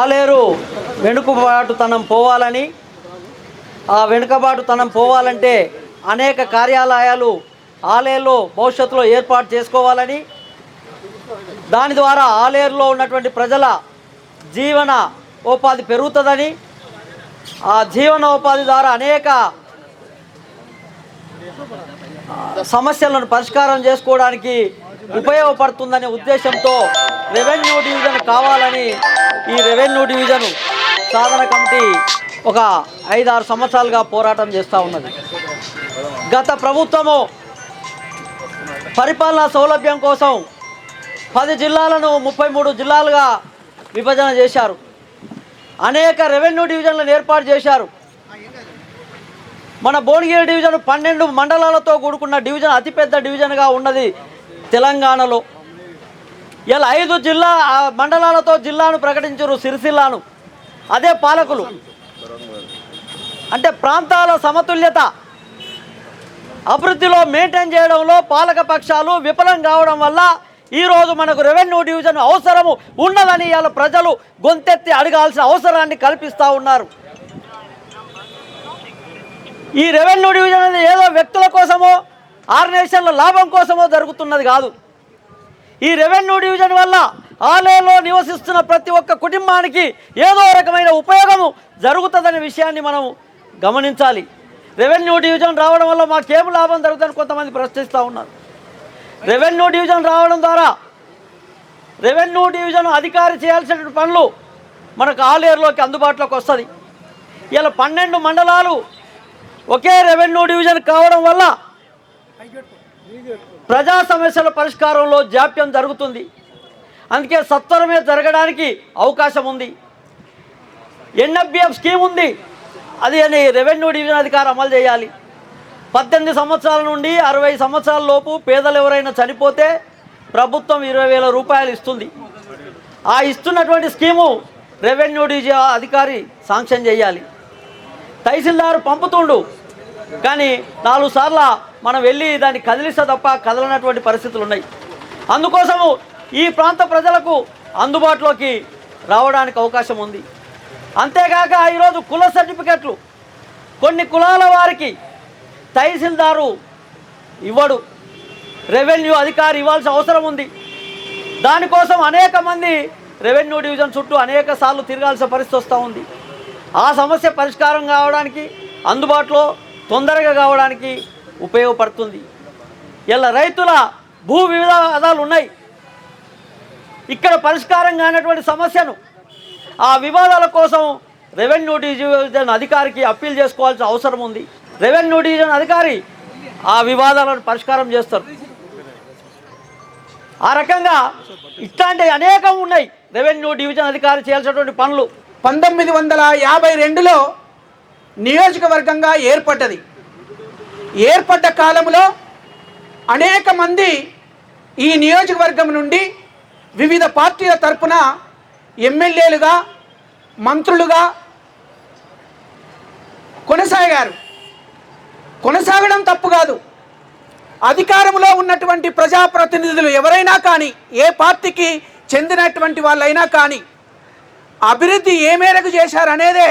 ఆలేరు వెనుకబాటుతనం పోవాలని, ఆ వెనుకబాటుతనం పోవాలంటే అనేక కార్యాలయాలు ఆలేరులో భవిష్యత్తులో ఏర్పాటు చేసుకోవాలని, దాని ద్వారా ఆలేరులో ఉన్నటువంటి ప్రజల జీవన ఉపాధి పెరుగుతుందని, ఆ జీవనోపాధి ద్వారా అనేక సమస్యలను పరిష్కారం చేసుకోవడానికి ఉపయోగపడుతుందనే ఉద్దేశంతో రెవెన్యూ డివిజన్ కావాలని ఈ రెవెన్యూ డివిజన్ సాధన కమిటీ ఒక 5-6 సంవత్సరాలుగా పోరాటం చేస్తూ ఉన్నది. గత ప్రభుత్వము పరిపాలనా సౌలభ్యం కోసం 10 జిల్లాలను 33 జిల్లాలుగా విభజన చేశారు. అనేక రెవెన్యూ డివిజన్లను ఏర్పాటు చేశారు. మన భువనగిరి డివిజన్ 12 మండలాలతో కూడుకున్న డివిజన్ అతిపెద్ద డివిజన్గా ఉన్నది తెలంగాణలో. ఇలా 5 జిల్లా మండలాలతో జిల్లాను ప్రకటించారు సిరిసిల్లాను. అదే పాలకులు అంటే ప్రాంతాల సమతుల్యత అభివృద్ధిలో మెయింటైన్ చేయడంలో పాలక పక్షాలు విఫలం కావడం వల్ల ఈరోజు మనకు రెవెన్యూ డివిజన్ అవసరము ఉన్నదని ఇలా ప్రజలు గొంతెత్తి అడగాల్సిన అవసరాన్ని కల్పిస్తూ ఉన్నారు. ఈ రెవెన్యూ డివిజన్ అనేది ఏదో వ్యక్తుల కోసమో ఆర్గనైజేషన్ల లాభం కోసమో జరుగుతున్నది కాదు. ఈ రెవెన్యూ డివిజన్ వల్ల ఆలేరులో నివసిస్తున్న ప్రతి ఒక్క కుటుంబానికి ఏదో రకమైన ఉపయోగము జరుగుతుందనే విషయాన్ని మనం గమనించాలి. రెవెన్యూ డివిజన్ రావడం వల్ల మాకేం లాభం జరుగుతుందని కొంతమంది ప్రశ్నిస్తూ ఉన్నారు. రెవెన్యూ డివిజన్ రావడం ద్వారా రెవెన్యూ డివిజన్ అధికారి చేయాల్సిన పనులు మనకు ఆలేరులోకి అందుబాటులోకి వస్తుంది. ఇలా 12 మండలాలు ఒకే రెవెన్యూ డివిజన్ కావడం వల్ల ప్రజా సమస్యల పరిష్కారంలో జాప్యం జరుగుతుంది. అందుకే సత్వరమే జరగడానికి అవకాశం ఉంది. ఎన్ఎఫ్బిఎఫ్ స్కీమ్ ఉంది, అది అని రెవెన్యూ డివిజన్ అధికారి అమలు చేయాలి. 18 సంవత్సరాల నుండి 60 సంవత్సరాల లోపు పేదలు ఎవరైనా చనిపోతే ప్రభుత్వం 20,000 రూపాయలు ఇస్తుంది. ఆ ఇస్తున్నటువంటి స్కీము రెవెన్యూ డివిజన్ అధికారి శాంక్షన్ చేయాలి. తహసీల్దారు పంపుతుండు, కానీ 4 సార్లు మనం వెళ్ళి దాన్ని కదిలిస్తే తప్ప కదలనటువంటి పరిస్థితులు ఉన్నాయి. అందుకోసము ఈ ప్రాంత ప్రజలకు అందుబాటులోకి రావడానికి అవకాశం ఉంది. అంతేకాక ఈరోజు కుల సర్టిఫికెట్లు కొన్ని కులాల వారికి తహసీల్దారు ఇవ్వడు, రెవెన్యూ అధికారి ఇవ్వాల్సిన అవసరం ఉంది. దానికోసం అనేక మంది రెవెన్యూ డివిజన్ చుట్టూ అనేక సార్లు తిరగాల్సిన పరిస్థితి వస్తూ ఉంది. ఆ సమస్య పరిష్కారం కావడానికి, అందుబాటులో తొందరగా కావడానికి ఉపయోగపడుతుంది. ఇలా రైతుల భూ వివాదాలు ఉన్నాయి. ఇక్కడ పరిష్కారం కానటువంటి సమస్యను ఆ వివాదాల కోసం రెవెన్యూ డివిజన్ అధికారికి అప్పీల్ చేసుకోవాల్సిన అవసరం ఉంది. రెవెన్యూ డివిజన్ అధికారి ఆ వివాదాలను పరిష్కారం చేస్తారు. ఆ రకంగా ఇట్లాంటి అనేకం ఉన్నాయి రెవెన్యూ డివిజన్ అధికారి చేయాల్సినటువంటి పనులు. 1952లో నియోజకవర్గంగా ఏర్పడ్డది. ఏర్పడ్డ కాలంలో అనేక మంది ఈ నియోజకవర్గం నుండి వివిధ పార్టీల తరపున ఎమ్మెల్యేలుగా, మంత్రులుగా కొనసాగారు. కొనసాగడం తప్పు కాదు. అధికారంలో ఉన్నటువంటి ప్రజాప్రతినిధులు ఎవరైనా కానీ, ఏ పార్టీకి చెందినటువంటి వాళ్ళైనా కానీ అభివృద్ధి ఏ మేరకు చేశారనేదే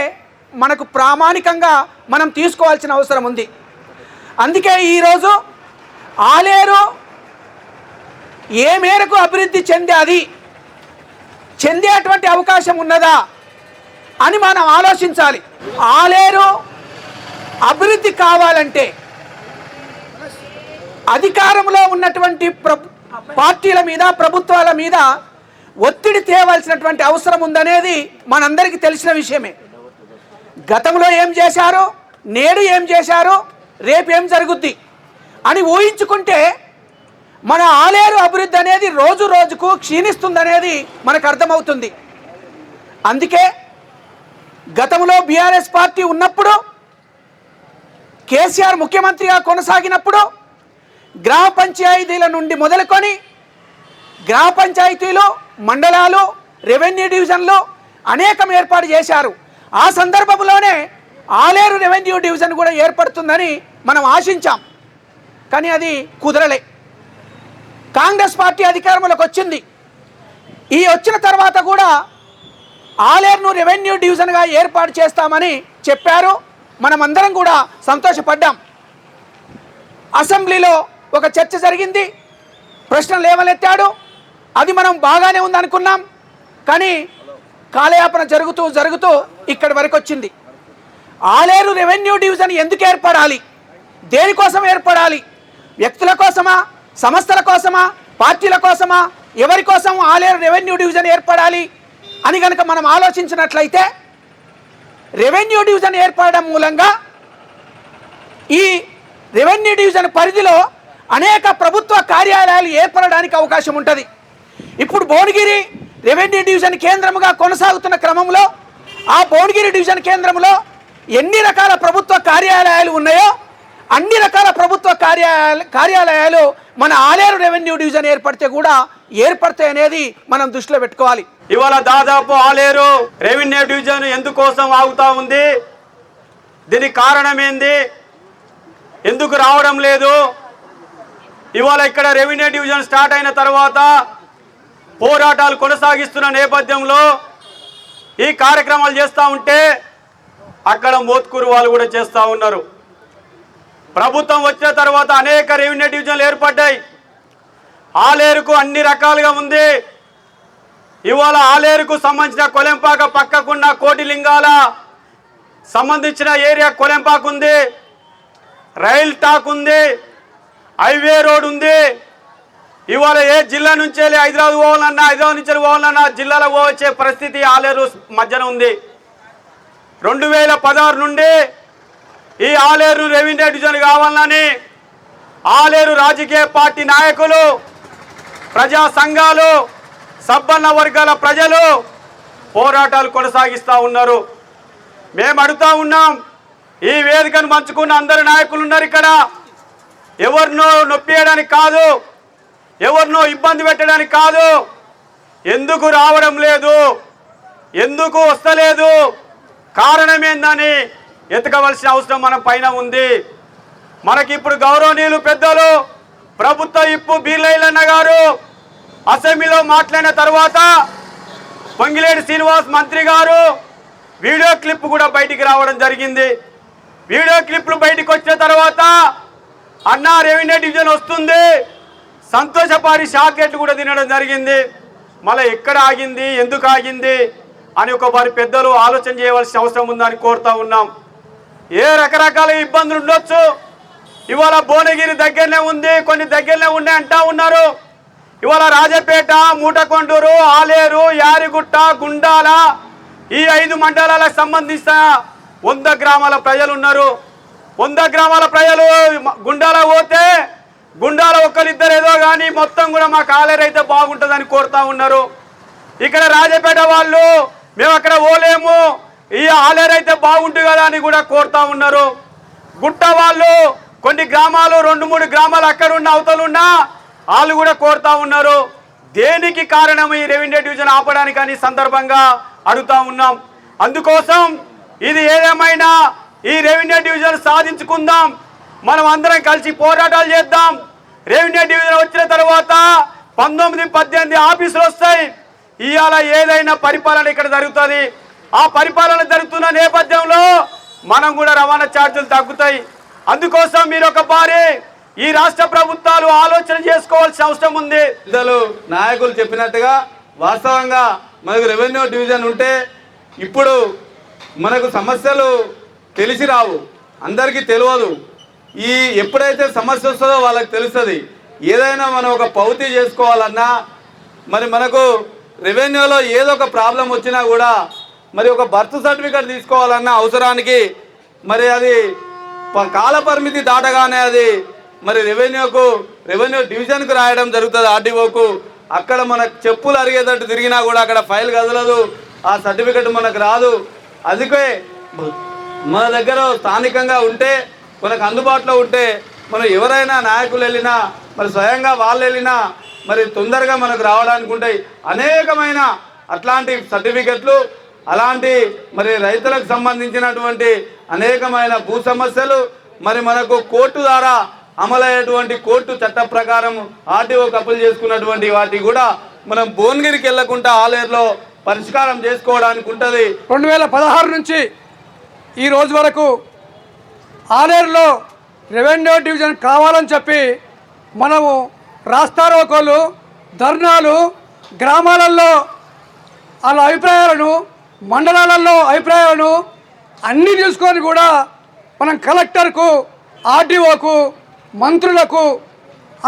మనకు ప్రామాణికంగా మనం తీసుకోవాల్సిన అవసరం ఉంది. అందుకే ఈరోజు ఆలేరు ఏ మేరకు అభివృద్ధి చెందేటువంటి అవకాశం ఉన్నదా అని మనం ఆలోచించాలి. ఆలేరు అభివృద్ధి కావాలంటే అధికారంలో ఉన్నటువంటి పార్టీల మీద, ప్రభుత్వాల మీద ఒత్తిడి తేవాల్సినటువంటి అవసరం ఉందనేది మనందరికీ తెలిసిన విషయమే. గతంలో ఏం చేశారు, నేడు ఏం చేశారు, రేపు ఏం జరుగుద్ది అని ఊహించుకుంటే మన ఆలేరు అభివృద్ధి అనేది రోజు రోజుకు క్షీణిస్తుందనేది మనకు అర్థమవుతుంది. అందుకే గతంలో బీఆర్ఎస్ పార్టీ ఉన్నప్పుడు, కేసీఆర్ ముఖ్యమంత్రిగా కొనసాగినప్పుడు గ్రామ పంచాయతీల నుండి మొదలుకొని గ్రామ పంచాయతీలు, మండలాలు, రెవెన్యూ డివిజన్లు అనేకం ఏర్పాటు చేశారు. ఆ సందర్భంలోనే ఆలేరు రెవెన్యూ డివిజన్ కూడా ఏర్పడుతుందని మనం ఆశించాం. కానీ అది కుదరలే. కాంగ్రెస్ పార్టీ అధికారంలోకి వచ్చింది. ఈ వచ్చిన తర్వాత కూడా ఆలేరును రెవెన్యూ డివిజన్గా ఏర్పాటు చేస్తామని చెప్పారు. మనమందరం కూడా సంతోషపడ్డాం. అసెంబ్లీలో ఒక చర్చ జరిగింది, ప్రశ్నలు లేవనెత్తాడు. అది మనం బాగానే ఉందనుకున్నాం. కానీ కాలయాపన జరుగుతూ ఇక్కడి వరకు వచ్చింది. ఆలేరు రెవెన్యూ డివిజన్ ఎందుకు ఏర్పడాలి, దేనికోసం ఏర్పడాలి, వ్యక్తుల కోసమా, సంస్థల కోసమా, పార్టీల కోసమా, ఎవరి కోసం ఆలేరు రెవెన్యూ డివిజన్ ఏర్పడాలి అని కనుక మనం ఆలోచించినట్లయితే, రెవెన్యూ డివిజన్ ఏర్పడడం మూలంగా ఈ రెవెన్యూ డివిజన్ పరిధిలో అనేక ప్రభుత్వ కార్యాలయాలు ఏర్పడడానికి అవకాశం ఉంటుంది. ఇప్పుడు భువనగిరి రెవెన్యూ డివిజన్ కేంద్రముగా కొనసాగుతున్న క్రమంలో ఆ భువనగిరి డివిజన్ కేంద్రంలో ఎన్ని రకాల ప్రభుత్వ కార్యాలయాలు ఉన్నాయో అన్ని రకాల ప్రభుత్వ కార్యాలయాలు మన ఆలేరు రెవెన్యూ డివిజన్ ఏర్పడితే కూడా ఏర్పడతాయి అనేది మనం దృష్టిలో పెట్టుకోవాలి. ఇవాళ దాదాపు ఆలేరు రెవెన్యూ డివిజన్ ఎందుకోసం ఆగుతా ఉంది, దీనికి కారణం ఏంది, ఎందుకు రావడం లేదు? ఇవాళ ఇక్కడ రెవెన్యూ డివిజన్ స్టార్ట్ అయిన తర్వాత పోరాటాలు కొనసాగిస్తున్న నేపథ్యంలో ఈ కార్యక్రమాలు చేస్తూ ఉంటే అక్కడ మోత్కూరు వాళ్ళు కూడా చేస్తూ ఉన్నారు. ప్రభుత్వం వచ్చిన తర్వాత అనేక రెవెన్యూ డివిజన్లు ఏర్పడ్డాయి. ఆలేరుకు అన్ని రకాలుగా ఉంది. ఇవాళ ఆలేరుకు సంబంధించిన కొలెంపాక పక్కకున్న కోటిలింగాల సంబంధించిన ఏరియా కొలెంపాక ఉంది, రైల్ టాక్ ఉంది, హైవే రోడ్ ఉంది. ఇవాళ ఏ జిల్లా నుంచి వెళ్ళి హైదరాబాద్ పోవాలన్నా, హైదరాబాద్ నుంచి పోవాలన్నా జిల్లాలో పోవచ్చే పరిస్థితి ఆలేరు మధ్యన ఉంది. 2016 నుండి ఈ ఆలేరు రెవెన్యూ డివిజన్ కావాలని ఆలేరు రాజకీయ పార్టీ నాయకులు, ప్రజా సంఘాలు, సబ్బన్న వర్గాల ప్రజలు పోరాటాలు కొనసాగిస్తూ ఉన్నారు. మేము అడుగుతా ఉన్నాం, ఈ వేదికను పంచుకున్న అందరు నాయకులు ఉన్నారు ఇక్కడ. ఎవరినో నొప్పియడానికి కాదు, ఎవరినో ఇబ్బంది పెట్టడానికి కాదు. ఎందుకు రావడం లేదు, ఎందుకు వస్తలేదు, కారణం ఏందని ఎతకవలసిన అవసరం మన పైన ఉంది. మనకి ఇప్పుడు గౌరవనీయులు పెద్దలు ప్రభుత్వ ఇప్పు బీర్లైలన్న గారు అసెంబ్లీలో మాట్లాడిన తర్వాత పొంగిలేటి శ్రీనివాస్ మంత్రి గారు వీడియో క్లిప్ కూడా బయటికి రావడం జరిగింది. వీడియో క్లిప్లు బయటికి వచ్చిన తర్వాత అన్నా రెవెన్యూ డివిజన్ వస్తుంది సంతోషపాడి షాకెట్లు కూడా తినడం జరిగింది. మళ్ళీ ఎక్కడ ఆగింది, ఎందుకు ఆగింది అని ఒక వారి పెద్దలు ఆలోచన చేయవలసిన అవసరం ఉందని కోరుతా ఉన్నాం. ఏ రకరకాల ఇబ్బందులు ఉండొచ్చు. ఇవాళ భువనగిరి దగ్గరనే ఉంది, కొన్ని దగ్గరనే ఉన్నాయి అంటా ఉన్నారు. ఇవాళ రాజపేట, మూటకొండూరు, ఆలేరు, యారిగుట్ట, గుండాల ఈ 5 మండలాలకు సంబంధించిన 100 గ్రామాల ప్రజలు ఉన్నారు. 100 గ్రామాల ప్రజలు గుండాల పోతే గుండాల ఒక్కరిద్దరు ఏదో కానీ మొత్తం కూడా మాకు ఆలేరు అయితే బాగుంటుందని కోరుతా ఉన్నారు. ఇక్కడ రాజపేట వాళ్ళు మేము అక్కడ పోలేము, ఈ ఆలేరు అయితే బాగుంటుంది కదా అని కూడా కోరుతా ఉన్నారు. గుట్ట వాళ్ళు కొన్ని గ్రామాలు 2-3 గ్రామాలు అక్కడ ఉన్న అవతలున్నా వాళ్ళు కూడా కోరుతా ఉన్నారు. దేనికి కారణం ఈ రెవెన్యూ డివిజన్ ఆపడానికి అని సందర్భంగా అడుగుతా ఉన్నాం. అందుకోసం ఇది ఏదేమైనా ఈ రెవెన్యూ డివిజన్ సాధించుకుందాం, మనం అందరం కలిసి పోరాటాలు చేద్దాం. రెవెన్యూ డివిజన్ వచ్చిన తర్వాత 19-18 ఆఫీసులు వస్తాయి. ఇవాళ ఏదైనా పరిపాలన ఇక్కడ జరుగుతుంది. ఆ పరిపాలన జరుగుతున్న నేపథ్యంలో మనం కూడా రవాణా ఛార్జీలు తగ్గుతాయి. అందుకోసం మీరు ఒక పారి ఈ రాష్ట్ర ప్రభుత్వాలు ఆలోచన చేసుకోవాల్సిన అవసరం ఉంది. పెద్దలు నాయకులు చెప్పినట్టుగా వాస్తవంగా మనకు రెవెన్యూ డివిజన్ ఉంటే ఇప్పుడు మనకు సమస్యలు తెలిసి రావు, అందరికీ తెలియదు. ఈ ఎప్పుడైతే సమస్య వస్తుందో వాళ్ళకి తెలుస్తుంది. ఏదైనా మనం ఒక పౌతి చేసుకోవాలన్నా మరి మనకు రెవెన్యూలో ఏదో ఒక ప్రాబ్లం వచ్చినా కూడా మరి ఒక బర్త్ సర్టిఫికేట్ తీసుకోవాలన్న అవసరానికి మరి అది కాల పరిమితి దాటగానే అది మరి రెవెన్యూ డివిజన్కు రాయడం జరుగుతుంది, ఆర్డీఓకు. అక్కడ మనకు చెప్పులు అరిగేటట్టు తిరిగినా కూడా అక్కడ ఫైల్ కదలదు, ఆ సర్టిఫికేట్ మనకు రాదు. అందుకే మన దగ్గర స్థానికంగా ఉంటే మనకు అందుబాటులో ఉంటే మనం ఎవరైనా నాయకులు వెళ్ళినా మరి స్వయంగా వాళ్ళు వెళ్ళినా మరి తొందరగా మనకు రావడానికి ఉంటాయి. అనేకమైన అట్లాంటి సర్టిఫికెట్లు, అలాంటి మరి రైతులకు సంబంధించినటువంటి అనేకమైన భూ సమస్యలు మరి మనకు కోర్టు ద్వారా అమలయ్యేటువంటి కోర్టు చట్ట ప్రకారం ఆర్టీఓ కప్పులు చేసుకున్నటువంటి వాటి కూడా మనం భువనగిరికి వెళ్ళకుండా ఆలేరులో పరిష్కారం చేసుకోవడానికి ఉంటుంది. 2016 నుంచి ఈ రోజు వరకు ఆలేరులో రెవెన్యూ డివిజన్ కావాలని చెప్పి మనము రాస్తారోకోలు, ధర్నాలు, గ్రామాలలో వాళ్ళ అభిప్రాయాలను, మండలాలలో అభిప్రాయాలను అన్నీ తీసుకొని కూడా మనం కలెక్టర్కు, ఆర్డీఓకు, మంత్రులకు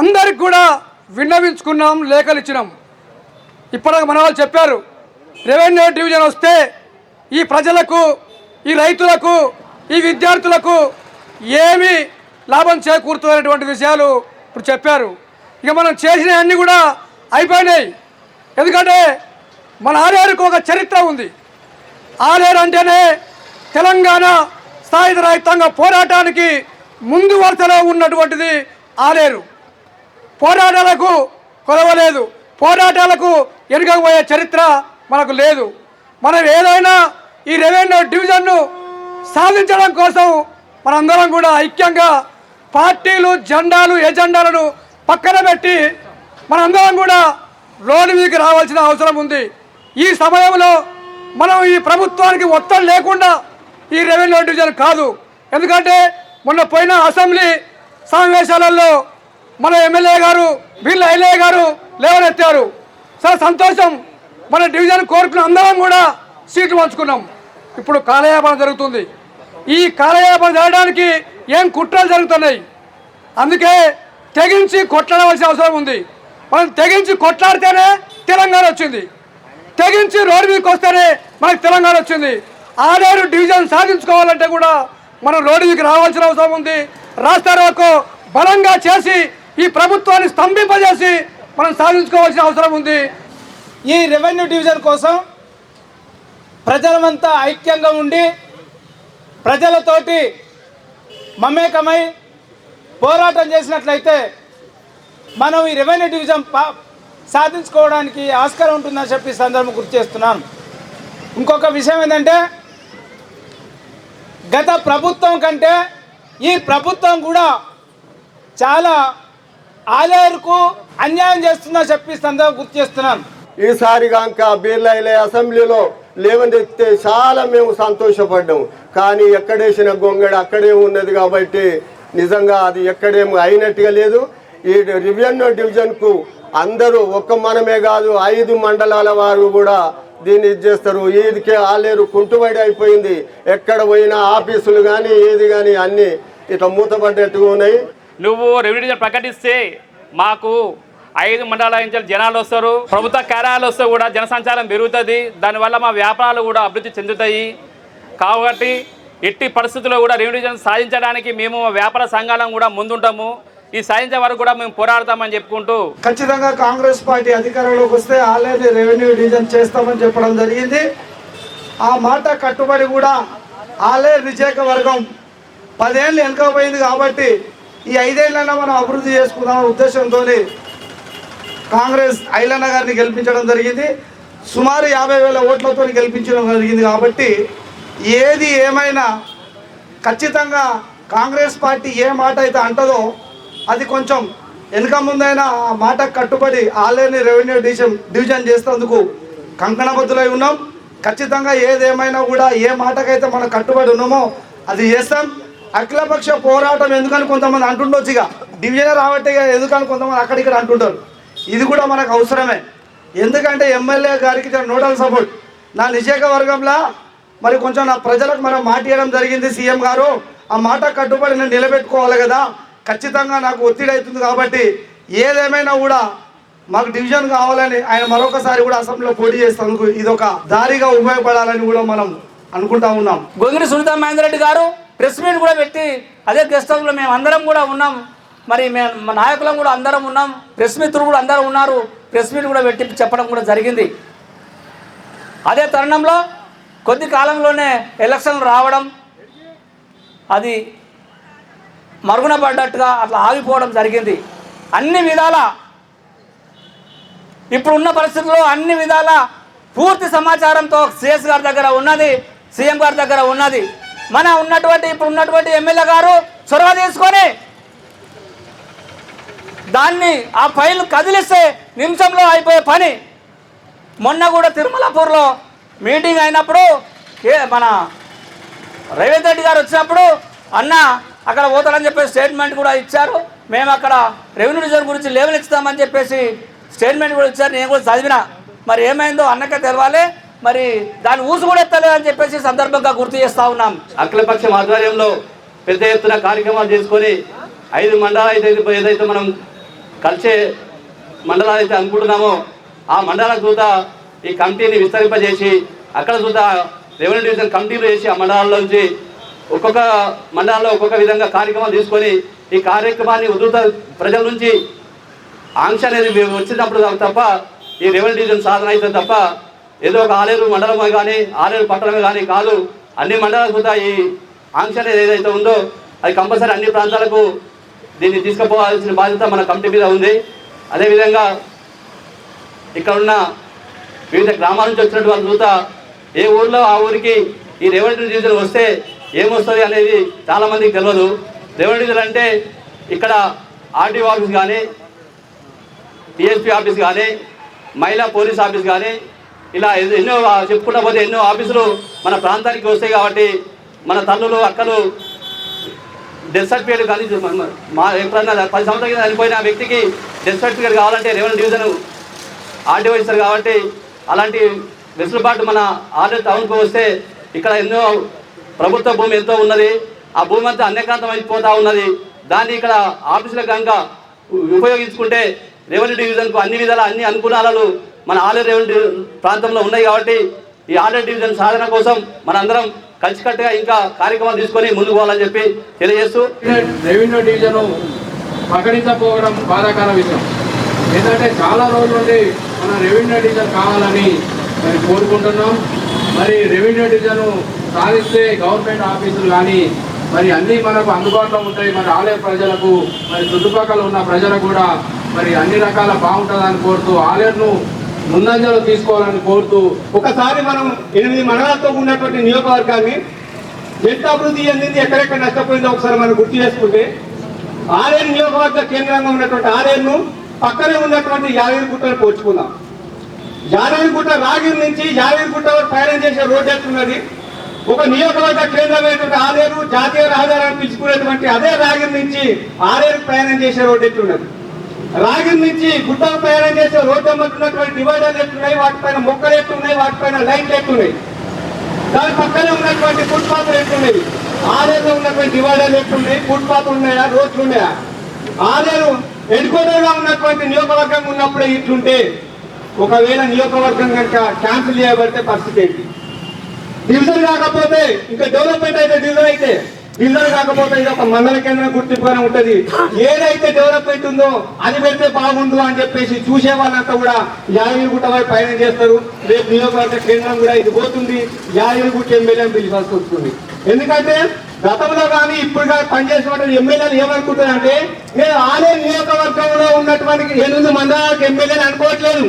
అందరికి కూడా విన్నవించుకున్నాం, లేఖలు ఇచ్చినాం. ఇప్పటికి మన వాళ్ళు చెప్పారు, రెవెన్యూ డివిజన్ వస్తే ఈ ప్రజలకు, ఈ రైతులకు, ఈ విద్యార్థులకు ఏమి లాభం చేకూరుతున్నటువంటి విషయాలు ఇప్పుడు చెప్పారు. ఇక మనం చేసినవన్నీ కూడా అయిపోయినాయి. ఎందుకంటే మన ఆలేరుకు ఒక చరిత్ర ఉంది. ఆలేరు అంటేనే తెలంగాణ సాయుధ రైతాంగ పోరాటానికి ముందు వరుసలో ఉన్నటువంటిది ఆలేరు. పోరాటాలకు కొలవలేదు, పోరాటాలకు వెనుకపోయే చరిత్ర మనకు లేదు. మనం ఏదైనా ఈ రెవెన్యూ డివిజన్ను సాధించడం కోసం మనందరం కూడా ఐక్యంగా పార్టీలు, జెండాలు, ఎజెండాలను పక్కన పెట్టి మనందరం కూడా రోడ్డు మీదకి రావాల్సిన అవసరం ఉంది. ఈ సమయంలో మనం ఈ ప్రభుత్వానికి ఒత్తిడి లేకుండా ఈ రెవెన్యూ డివిజన్ కాదు. ఎందుకంటే మొన్న పోయిన అసెంబ్లీ సమావేశాలలో మన ఎమ్మెల్యే గారు, వీళ్ళ ఎల్ఏ గారు లేవనెత్తారు. చాలా సంతోషం. మన డివిజన్ కోరుకున్న అందరం కూడా సీట్లు పంచుకున్నాం. ఇప్పుడు కాలయాపన జరుగుతుంది. ఈ కాలయాపన జరగడానికి ఏం కుట్రలు జరుగుతున్నాయి. అందుకే తెగించి కొట్లాడవలసిన అవసరం ఉంది. మనం తెగించి కొట్లాడితేనే తెలంగాణ వచ్చింది. తెగించి రోడ్డు మీదకి వస్తేనే మనకు తెలంగాణ వచ్చింది. ఆలేరు డివిజన్ సాధించుకోవాలంటే కూడా మనం రోడ్డు మీదకి రావాల్సిన అవసరం ఉంది. రాస్తారోకో బలంగా చేసి ఈ ప్రభుత్వాన్ని స్తంభింపజేసి మనం సాధించుకోవాల్సిన అవసరం ఉంది. ఈ రెవెన్యూ డివిజన్ కోసం ప్రజలమంతా ఐక్యంగా ఉండి ప్రజలతోటి మమేకమై పోరాటం చేసినట్లయితే మనం ఈ రెవెన్యూ డివిజన్ సాధించుకోవడానికి ఆస్కారం ఉంటుందని చెప్పి సందర్భం గుర్తు చేస్తున్నాను. ఇంకొక విషయం ఏంటంటే, గత ప్రభుత్వం కంటే ఈ ప్రభుత్వం కూడా చాలా ఆలేరుకు అన్యాయం చేస్తుందని చెప్పి సందర్భం గుర్తు చేస్తున్నాను. ఈసారి కనుక బీర్లైలే అసెంబ్లీలో లేవనెత్తే చాలా మేము సంతోషపడ్డాము. కానీ ఎక్కడేసిన గొంగడ అక్కడే ఉన్నది కాబట్టి నిజంగా అది ఎక్కడేమో అయినట్టుగా లేదు. ఈ రెవెన్యూ డివిజన్కు అందరూ ఒక్క మనమే కాదు 5 మండలాల వారు కూడా దీన్ని చేస్తారు. ఈదికే ఆలేరు కుంటుబడి అయిపోయింది. ఎక్కడ పోయినా ఆఫీసులు కానీ ఏది కానీ అన్నీ ఇట్లా మూతపడ్డట్టుగా ఉన్నాయి. నువ్వు రెవెన్యూ డివిజన్ ప్రకటిస్తే మాకు 5 మండలాల నుంచి జనాలు వస్తారు, ప్రభుత్వ కార్యాలయాలు వస్తే కూడా జనసంచారం పెరుగుతుంది. దానివల్ల మా వ్యాపారాలు కూడా అభివృద్ధి చెందుతాయి. కాబట్టి ఎట్టి పరిస్థితుల్లో కూడా రెవెన్యూ డివిజన్ సాధించడానికి మేము వ్యాపార సంఘాలను కూడా ముందుంటాము. ఈ సాధించే వరకు కూడా మేము పోరాడతామని చెప్పుకుంటూ, ఖచ్చితంగా కాంగ్రెస్ పార్టీ అధికారంలోకి వస్తే ఆలేరు రెవెన్యూ డివిజన్ చేస్తామని చెప్పడం జరిగింది. ఆ మాట కట్టుబడి కూడా ఆలేరు నియోజకవర్గం 10 ఏళ్ళు వెనుకపోయింది కాబట్టి ఈ 5 ఏళ్ళైనా మనం అభివృద్ధి చేసుకుందాం ఉద్దేశంతో కాంగ్రెస్ ఐలన్న గారిని గెలిపించడం జరిగింది. సుమారు 50,000 ఓట్లతో గెలిపించడం జరిగింది. కాబట్టి ఏది ఏమైనా ఖచ్చితంగా కాంగ్రెస్ పార్టీ ఏ మాట అయితే అంటదో అది కొంచెం వెనుక ముందైనా ఆ మాట కట్టుబడి ఆలేరుని రెవెన్యూ డివిజన్ చేసేందుకు కంకణబద్ధులై ఉన్నాం. ఖచ్చితంగా ఏదేమైనా కూడా ఏ మాటకైతే మనం కట్టుబడి ఉన్నామో అది చేస్తాం. అఖిలపక్ష పోరాటం ఎందుకని కొంతమంది అంటుండొచ్చు, ఇక డివిజన్ రావట్టే ఎందుకని కొంతమంది అక్కడిక్కడ అంటుంటారు. ఇది కూడా మనకు అవసరమే. ఎందుకంటే ఎమ్మెల్యే గారికి నోడల్ సపోర్ట్ నా నియోజకవర్గంలో మరి కొంచెం నా ప్రజలకు మనం మాట ఇవ్వడం జరిగింది. సీఎం గారు ఆ మాట కట్టుబడి నేను నిలబెట్టుకోవాలి కదా, ఖచ్చితంగా నాకు ఒత్తిడి అవుతుంది. కాబట్టి ఏదేమైనా కూడా మాకు డివిజన్ కావాలని ఆయన మరొకసారి కూడా అసెంబ్లీలో పోటీ చేసేందుకు ఇది ఒక దారిగా ఉపయోగపడాలని కూడా మనం అనుకుంటా ఉన్నాం. గొంగిడి సునీతా మహేందర్ రెడ్డి గారు ప్రెస్ మీట్ కూడా పెట్టి అదే గెస్ట్ హౌస్లో మేము అందరం కూడా ఉన్నాం. మరి మా నాయకులం కూడా అందరం ఉన్నాం, ప్రెస్ మిత్రులు కూడా అందరూ ఉన్నారు. ప్రెస్ మీట్ కూడా పెట్టి చెప్పడం కూడా జరిగింది. అదే తరుణంలో కొద్ది కాలంలోనే ఎలక్షన్లు రావడం, అది మరుగున పడ్డట్టుగా అట్లా ఆగిపోవడం జరిగింది. అన్ని విధాల ఇప్పుడున్న పరిస్థితుల్లో అన్ని విధాల పూర్తి సమాచారంతో సిఎస్ గారి దగ్గర ఉన్నది, సీఎం గారి దగ్గర ఉన్నది. మన ఇప్పుడు ఉన్నటువంటి ఎమ్మెల్యే గారు చొరవ తీసుకొని దాన్ని ఆ ఫైల్ కదిలిస్తే నిమిషంలో అయిపోయే పని. మొన్న కూడా తిరుమలాపూర్లో మీటింగ్ అయినప్పుడు మన రేవంత్ రెడ్డి గారు వచ్చినప్పుడు అన్న అక్కడ పోతాడని చెప్పేసి స్టేట్మెంట్ కూడా ఇచ్చారు. మేము అక్కడ రెవెన్యూ డివిజన్ గురించి లేవనెత్తుతామని చెప్పేసి స్టేట్మెంట్ కూడా ఇచ్చారు. నేను కూడా చదివిన. మరి ఏమైందో అన్నకే తెలవాలి. మరి దాని ఊసు కూడా ఎత్తలేదని చెప్పేసి సందర్భంగా గుర్తు చేస్తూ ఉన్నాం. అఖిలపక్షం ఆధ్వర్యంలో పెద్ద ఎత్తున కార్యక్రమాలు చేసుకొని 5 మండలాలు అయితే ఏదైతే మనం కలిసే మండలాలు అయితే అనుకుంటున్నామో ఆ మండల చూత ఈ కమిటీని విస్తరింపజేసి అక్కడ చూత రెవెన్యూ డివిజన్ కమిటీలు వేసి ఆ మండలాల్లో నుంచి ఒక్కొక్క మండలాల్లో ఒక్కొక్క విధంగా కార్యక్రమాలు తీసుకొని ఈ కార్యక్రమాన్ని ఉధృత ప్రజల నుంచి ఆంక్ష అనేది వచ్చినప్పుడు తప్ప ఈ రెవెన్యూ డివిజన్ సాధన అయితే తప్ప ఏదో ఒక ఆలేరు మండలమే కానీ ఆలేరు పట్టణమే కానీ కాదు. అన్ని మండలాలు కూడా ఈ ఆంక్ష అనేది ఏదైతే ఉందో అది కంపల్సరీ అన్ని ప్రాంతాలకు దీన్ని తీసుకుపోవాల్సిన బాధ్యత మన కమిటీ మీద ఉంది. అదేవిధంగా ఇక్కడ ఉన్న వివిధ గ్రామాల నుంచి వచ్చినటువంటి వాళ్ళ చూత ఏ ఊర్లో ఆ ఊరికి ఈ రెవెన్యూ డివిజన్ వస్తే ఏమొస్తుంది అనేది చాలామందికి తెలియదు. రెవెన్యూ డివిజన్ అంటే ఇక్కడ ఆర్టీఓ ఆఫీస్ కానీ టీఎస్పీ ఆఫీస్ కానీ మహిళా పోలీస్ ఆఫీస్ కానీ ఇలా ఎన్నో చెప్పుకుంటా పోతే ఎన్నో ఆఫీసులు మన ప్రాంతానికి వస్తాయి. కాబట్టి మన తల్లులు అక్కలు డెత్ సర్టిఫికేట్ కానీ మా ఎప్పుడన్నా 10 సంవత్సరాల కింద చనిపోయిన వ్యక్తికి డెత్ సర్టిఫికేట్ కావాలంటే రెవెన్యూ డివిజన్ ఆర్టీఓ ఇస్తారు. కాబట్టి అలాంటి వెసులుబాటు మన ఆర్డర్ టౌన్కి వస్తే ఇక్కడ ఎన్నో ప్రభుత్వ భూమి ఎంతో ఉన్నది. ఆ భూమి అంతా అన్యక్రాంతం అయిపోతూ ఉన్నది. దాన్ని ఇక్కడ ఆఫీసులకు కనుక ఉపయోగించుకుంటే రెవెన్యూ డివిజన్కు అన్ని విధాల అన్ని అనుకూలాలు మన ఆలేరు రెవెన్యూ ప్రాంతంలో ఉన్నాయి. కాబట్టి ఈ ఆలేరు డివిజన్ సాధన కోసం మనందరం కలిసికట్టుగా ఇంకా కార్యక్రమాలు తీసుకొని ముందుకు పోవాలని చెప్పి తెలియజేస్తూ రెవెన్యూ డివిజన్ ప్రకటించకపోవడం బాధాకర విషయం. ఎందుకంటే చాలా రోజుల నుండి మన రెవెన్యూ డివిజన్ కావాలని మరి కోరుకుంటున్నాం. మరి రెవెన్యూ డివిజన్ సాధిస్తే గవర్నమెంట్ ఆఫీసులు కానీ మరి అన్నీ మనకు అందుబాటులో ఉంటాయి. మరి ఆలయ ప్రజలకు మరి చుట్టుపక్కల ఉన్న ప్రజలకు కూడా మరి అన్ని రకాల బాగుంటుందని కోరుతూ ఆలయను ముందంజలో తీసుకోవాలని కోరుతూ ఒకసారి మనం 8 మండలాలతో ఉన్నటువంటి నియోజకవర్గాన్ని ఎంత అభివృద్ధి చెందింది, ఎక్కడెక్కడ నష్టపోయిందో ఒకసారి మనం గుర్తు చేసుకుంటే ఆలేరు నియోజకవర్గ కేంద్రంగా ఉన్నటువంటి ఆలేరును పక్కనే ఉన్నటువంటి యాదగిరిగుట్టను పోల్చుకుందాం. యాదగిరిగుట్ట రాగిరి నుంచి యాదగిరిగుట్ట వరకు ప్రయాణం చేసే రోడ్డు ఎట్లున్నది. ఒక నియోజకవర్గ కేంద్రమైనటువంటి ఆలేరు జాతీయ రహదారిని పిలుచుకునేటువంటి అదే రాగిరి నుంచి ఆలేరు ప్రయాణం చేసే రోడ్డు ఎట్లున్నది. రాగిరి నుంచి గుట్టకు ప్రయాణం చేసే రోడ్డు అమ్మతున్నటువంటి డివైడర్లు ఎట్లున్నాయి, వాటిపైన మొక్కలు ఎట్లున్నాయి, వాటిపైన లైట్లు ఎట్లున్నాయి, దాని పక్కనే ఉన్నటువంటి ఫుట్పాత్లు ఎట్లున్నాయి, ఆలేరులో ఉన్నటువంటి డివైడర్లు ఎట్లున్నాయి, ఫుట్పాత్లు ఉన్నాయా, రోడ్లు ఉన్నాయా. ఆలేరు ఎన్కోడగా ఉన్నటువంటి నియోజకవర్గం ఉన్నప్పుడే ఇట్లుంటే ఒకవేళ నియోజకవర్గం కనుక క్యాన్సిల్ చేయబడితే పరిస్థితి ఏంటి? డివిజన్ కాకపోతే ఇంకా డెవలప్మెంట్ అయితే డివిజన్ కాకపోతే ఇది ఒక మండల కేంద్రం గుర్తింపుగానే ఉంటుంది. ఏదైతే డెవలప్మెంట్ ఉందో అది పెడితే బాగుండు అని చెప్పేసి చూసే వాళ్ళంతా కూడా యాదగిరిగుట్ట వైపు ప్రయాణం చేస్తారు. రేపు నియోజకవర్గ కేంద్రం కూడా ఇది పోతుంది, యాదగిరిగుట్ట ఎమ్మెల్యేని పిలిచాల్సి వస్తుంది. ఎందుకంటే గతంలో కానీ ఇప్పుడు కానీ పనిచేసినటువంటి ఎమ్మెల్యేలు ఏమనుకుంటారంటే నేను ఆలేరు నియోజకవర్గంలో ఉన్నటువంటి 8 మండలాలకు ఎమ్మెల్యేని అనుకోవట్లేదు,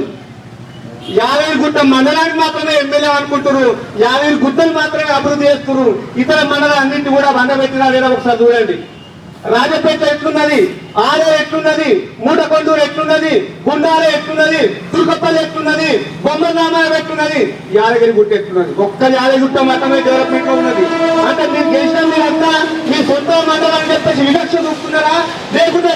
యాదగిరిగుట్ట మండలానికి మాత్రమే ఎమ్మెల్యే అనుకుంటున్నారు, యాదగిరిగుట్టను మాత్రమే అభివృద్ధి చేస్తున్నారు. ఇతర మండలాలన్నింటి కూడా బండబెట్టినా లేదా ఒకసారి చూడండి. రాజపేట ఎట్లున్నది, ఆలేరు ఎట్లున్నది, మూటకొండూరు ఎట్లున్నది, గుండాల ఎట్లున్నది, దుర్గపల్లి ఎట్లున్నది, బొమ్మరామాయం ఎట్లున్నది, యాదగిరిగుట్ట ఎట్లున్నది. ఒక్క యాదగిరిగుట్ట మాత్రమే డెవలప్మెంట్ లో ఉన్నది. అంటే మీరు చేసిన మీరంతా మీ సొంత మండలం చెప్పేసి వివక్ష చూస్తున్నారా, లేకుంటే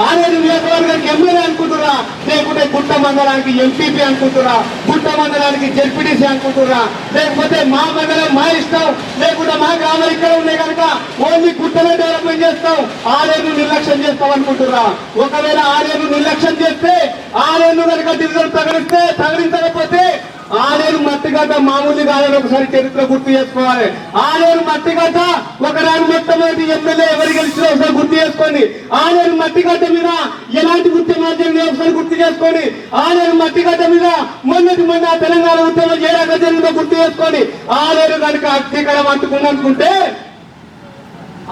ఆలేరు నియోజకవర్గానికి ఎమ్మెల్యే అనుకుంటున్నా, లేకుంటే గుట్ట మండలానికి ఎంపీపీ అనుకుంటున్నా, గుట్ట మండలానికి జెడ్పీటీసీ అనుకుంటున్నా, లేకపోతే మా మండలం మా ఇష్టం, లేకుంటే మా గ్రామాలు ఇక్కడ ఉన్నాయి కనుక ఓన్లీ గుట్టలో డెవలప్మెంట్ చేస్తాం, ఆలేరు నిర్లక్ష్యం చేస్తాం అనుకుంటున్నా. ఒకవేళ ఆలేరు నిర్లక్ష్యం చేస్తే, ఆలేరు కనుక డివిజన్ ప్రకటించకపోతే ఆలేరు మట్టిగడ్డ మామూలు కాదని ఒకసారి చరిత్ర గుర్తు చేసుకోవాలి. ఆలేరు మట్టిగడ్డ ఒకనాడు మొట్టమొదటి ఎమ్మెల్యే ఎవరు గెలిచినా ఒకసారి గుర్తు చేసుకోండి. ఆలేరు మట్టిగడ్డ మీద ఎలాంటి ఉద్యమాలు జరిగినా ఒకసారి గుర్తు చేసుకోండి. ఆలేరు మట్టిగడ్డ మీద మొన్న తెలంగాణ ఉద్యమం ఏ రకంగా జరిగిందో గుర్తు చేసుకోండి. ఆలేరు కనుక అగ్నికడం అంటుకుందనుకుంటే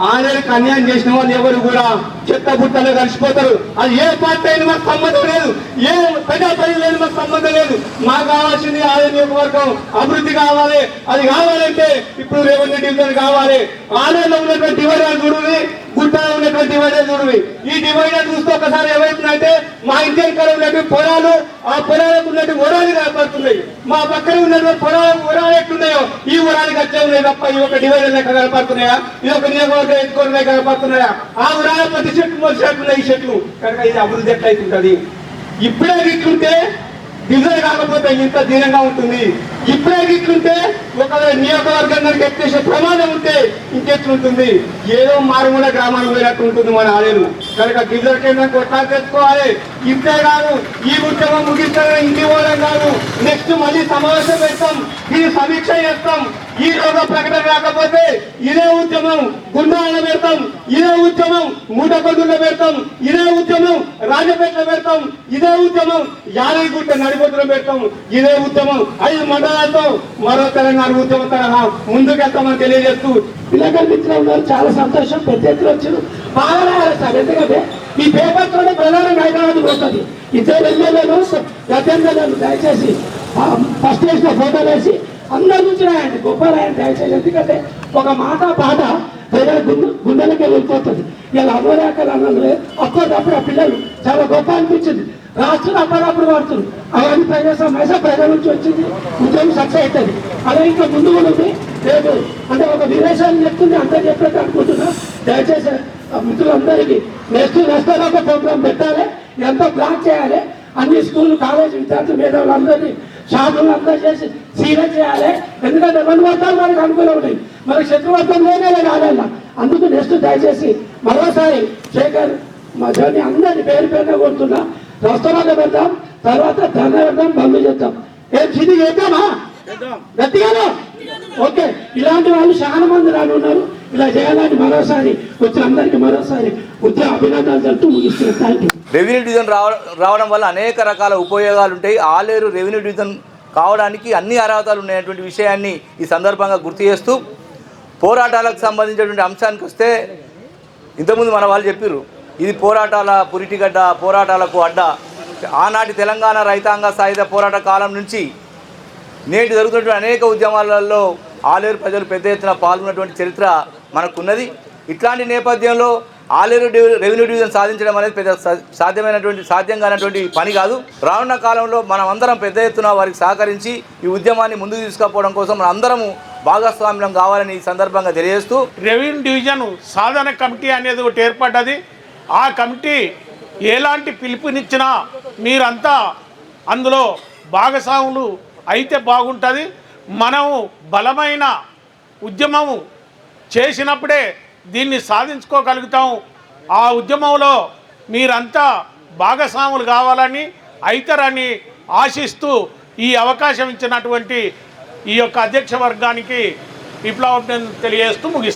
ఆలయానికి అన్యాయం చేసిన వాళ్ళు ఎవరు కూడా చెత్త బుట్టలో కలిసిపోతారు. అది ఏ పార్టీ అయినా మాకు సంబంధం లేదు, ఏ ప్రజాప్రతినిధి లేదు, మాకు సంబంధం లేదు. మాకు కావాల్సింది ఆలయ నియోజకవర్గం అభివృద్ధి కావాలి. అది కావాలంటే ఇప్పుడు రెవెన్యూ డివిజన్ కావాలి. ఆలయంలో ఉన్నటువంటి డివైడర్ చూడండి, గుట్టలో ఉన్నటువంటి డివైడర్ చూడండి. ఈ డివైడర్ చూస్తే ఒకసారి ఏమవుతుందంటే మా ఇంటి వెనకాల ఉన్నటువంటి పొలాలు, ఆ పొలాలకు ఉన్నటువంటి వరాలు కనపడుతున్నాయి. మా పక్కన ఉన్నటువంటి వరాలు ఎట్లున్నాయో ఈ వరానికి వచ్చే ఉన్నాయి తప్ప ఈ ఒక డివైడర్ లెక్క కనపడుతున్నాయా, ఇది ఒక నియోజకవర్గం ఎత్తుకొని కనపడుతున్నాయా? ఆ వరాల ప్రతి చెట్లు మొదటి చెట్లు ఈ చెట్లు కనుక ఇది అభివృద్ధి ఎట్లయితుంటది? ఇప్పుడే ఇట్లుంటే డివిజన్ కాకపోతే ఇంత దీనంగా ఉంటుంది. ఇప్పుడే ఇట్లుంటే ఒకవేళ నియోజకవర్గానికి ఎత్తేసే ప్రమాదం ఉంటే ఇంకెట్లుంటుంది? ఏదో మారుమూల గ్రామానికి పోయినట్టు ఉంటుంది మన ఆలయం. కనుక డివిజన్ కేంద్రం కొట్టాలు తెచ్చుకోవాలి. ఇంతే కాదు, ఈ ఉద్యమం ముగిస్తారని ఇంటి పోవడం కాదు, నెక్స్ట్ మళ్ళీ సమావేశం పెడతాం, దీన్ని సమీక్ష చేస్తాం. ఈ రోజు ప్రకటన రాకపోతే ఇదే ఉద్యమం గుండాలలో పెడతాం, ఇదే ఉద్యమం మూటకొండలో పెడతాం, ఇదే ఉద్యమం రాజపేటలో పెడతాం, ఇదే ఉద్యమం యాదగిరిగుట్ట నడిబొట్టులో పెడతాం, ఇదే ఉద్యమం 5 మండలాలతో మరో తెలంగాణ ఉద్యమం తరహా ముందుకెళ్తామని తెలియజేస్తూ ఇలా కనిపించడం ఉన్నారు. చాలా సంతోషం. పెద్ద ఎత్తున వచ్చారు. బాగా రాయాలి సార్. ఎందుకంటే ఈ పేపర్ తోనే ప్రధానంగా హైదరాబాద్ పోతుంది. ఇద్దరు ఎమ్మెల్యేలు గతంలో దయచేసి ఫస్ట్ వేసిన ఫోటోలు వేసి అందరి నుంచి రాయండి, గొప్ప రాయండి దయచేసి. ఎందుకంటే ఒక మాట పాట ప్రజల గుండెలకే వెళ్ళిపోతుంది. ఇలా అమోరాకలు అన్నది అప్పటికప్పుడు ఆ పిల్లలు చాలా గొప్ప అనిపించింది. రాష్ట్రం అప్పటికప్పుడు పడుతుంది. అవన్నీ ప్రజాసమస్య ప్రజల నుంచి వచ్చింది, ఉద్యమం సక్సెస్ అవుతుంది. అలా ఇంకా ముందు కూడా ఉంది. లేదు అంటే ఒక విదేశాలు చెప్తుంది, అందరూ చెప్పేది అనుకుంటున్నా. దయచేసి మిత్రులందరికీ నెక్స్ట్ ఒక ప్రోగ్రాం పెట్టాలి, ఎంత బ్లాక్ చేయాలి, అన్ని స్కూల్ కాలేజ్ విద్యార్థులు మేధావులందరినీ షాపులు అందరూ చేసి సీరియస్ చేయాలి. ఎందుకంటే 2 వర్గాలు మనకు అనుకూలం ఉన్నాయి, మనకు శత్రువర్గం లేనే కాదన్న. అందుకు నెక్స్ట్ దయచేసి మరోసారి శేఖర్ మా జర్నీ అందరినీ పేరు పేరున కొడుతున్నా. రాష్ట్రాల్లో పెడతాం, తర్వాత ధర్మ పెడతాం, బంద్ చేద్దాం. ఏం సిద్ధి చేద్దామా? గట్టిగాను ఓకే. ఇలాంటి వాళ్ళు చాలా మంది రానున్నారు. ఇలా చేయాలని మరోసారి వచ్చిన అందరికీ మరోసారి ఉద్యమ అభినందనలు తెలుపుతూ ముగిస్తున్నాను. Thank you. రెవెన్యూ డివిజన్ రావడం వల్ల అనేక రకాల ఉపయోగాలు ఉంటాయి. ఆలేరు రెవెన్యూ డివిజన్ కావడానికి అన్ని అర్హతలు ఉన్నాయటువంటి విషయాన్ని ఈ సందర్భంగా గుర్తు చేస్తూ, పోరాటాలకు సంబంధించినటువంటి అంశానికి వస్తే ఇంతకుముందు మన వాళ్ళు చెప్పారు, ఇది పోరాటాల పురిటిగడ్డ, పోరాటాలకు అడ్డ. ఆనాటి తెలంగాణ రైతాంగ సాయుధ పోరాట కాలం నుంచి నేటి జరుగుతున్నటువంటి అనేక ఉద్యమాలలో ఆలేరు ప్రజలు పెద్ద ఎత్తున పాల్గొన్నటువంటి చరిత్ర మనకున్నది. ఇట్లాంటి నేపథ్యంలో ఆలేరు రెవెన్యూ డివిజన్ సాధించడం అనేది పెద్ద సాధ్యం కానటువంటి పని కాదు. రానున్న కాలంలో మనం అందరం పెద్ద ఎత్తున వారికి సహకరించి ఈ ఉద్యమాన్ని ముందుకు తీసుకుపోవడం కోసం మన అందరము భాగస్వామ్యం కావాలని ఈ సందర్భంగా తెలియజేస్తూ, రెవెన్యూ డివిజన్ సాధన కమిటీ అనేది ఒకటి ఏర్పడ్డది. ఆ కమిటీ ఎలాంటి పిలుపునిచ్చినా మీరంతా అందులో భాగస్వాములు అయితే బాగుంటుంది. మనము బలమైన ఉద్యమము చేసినప్పుడే దీన్ని సాధించుకోగలుగుతాం. ఆ ఉద్యమంలో మీరంతా భాగస్వాములు కావాలని అయితారని ఆశిస్తూ ఈ అవకాశం ఇచ్చినటువంటి ఈ యొక్క అధ్యక్ష వర్గానికి విప్లవం తెలియజేస్తూ ముగిస్తాం.